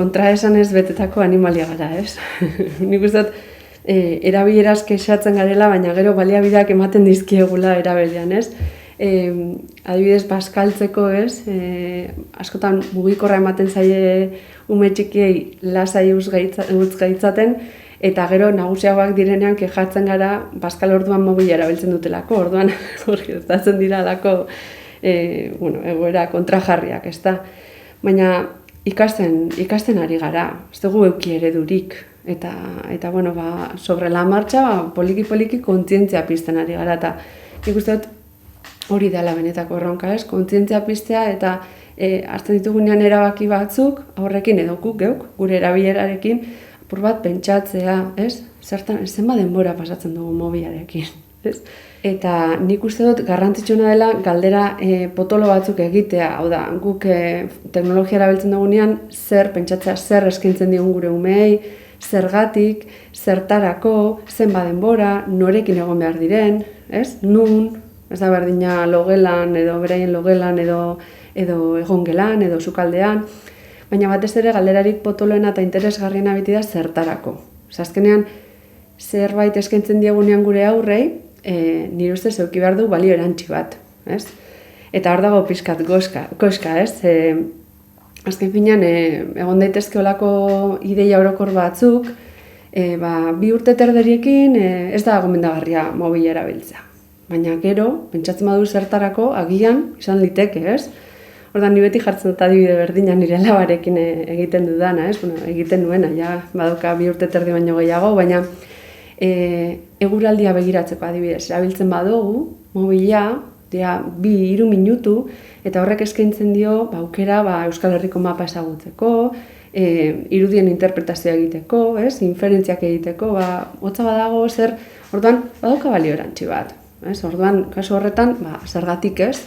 kontraesanez betetako animalia gara, ez? Nik uste dut, erabileraz kexatzen garela, baina gero baliabideak ematen dizkiegula erabilean, ez? Adibidez, bazkaltzeko, ez? Askotan mugikorra ematen zaie ume txikiei lasai utz gaitzaten, eta gero nagusiagoak direnean kexatzen gara bazkal orduan mobila erabiltzen dutelako, orduan gertatzen dira alako egoera kontrajarriak, ez da? Baina ikasten ari gara, ez dugu euki eredurik, eta bueno, sobre la marcha, poliki-poliki kontzientzia pizten ari gara, eta nik uste dut hori dela benetako erronka, ez? Kontzientzia piztea eta hartzen ditugunean erabaki batzuk, horrekin edo geuk, gure erabilerarekin, apur bat pentsatzea, ez? Zenbat denbora pasatzen dugu mobilarekin, ez? Eta nik uste dut garrantzitsuna dela galdera potolo batzuk egitea, hau da, guk teknologia erabiltzen dugunean zer pentsatzea, zer eskaintzen digun gure umeei, zergatik, zertarako, zenbat denbora, norekin egon behar diren, ez? Nun, ez da berdina logelan edo beraien logelan edo egon gelan edo sukaldean, baina batez ere galderarik potoloena eta interesgarriena beti da zertarako. Azkenean, zerbait eskaintzen diegunean gure aurrei, nire ustez eduki behar du balio erantzi bat, ez? Eta hor dago pixkat koska, ez? Azken finean, egon daitezke olako ideia orokor batzuk, 2 urte terderiekin ez da gomendagarria mobila erabiltzea. Baina gero, pentsatzen badu zertarako, agian izan liteke, ez? Ordan ni beti jartzen dut adibide berdina nire alabarekin egiten dudana, ez? Bueno, egiten nuena, ja, badauka 2 urte terdi baino gehiago, baina eguraldia begiratzeko adibidez, erabiltzen badugu, mobila, 2-3 minutu, eta horrek eskaintzen dio aukera Euskal Herriko mapa ezagutzeko, irudien interpretazioa egiteko, ez? Inferentziak egiteko, hotza badago zer, orduan badauka balio erantzi bat. Orduan, kasu horretan, zergatik ez?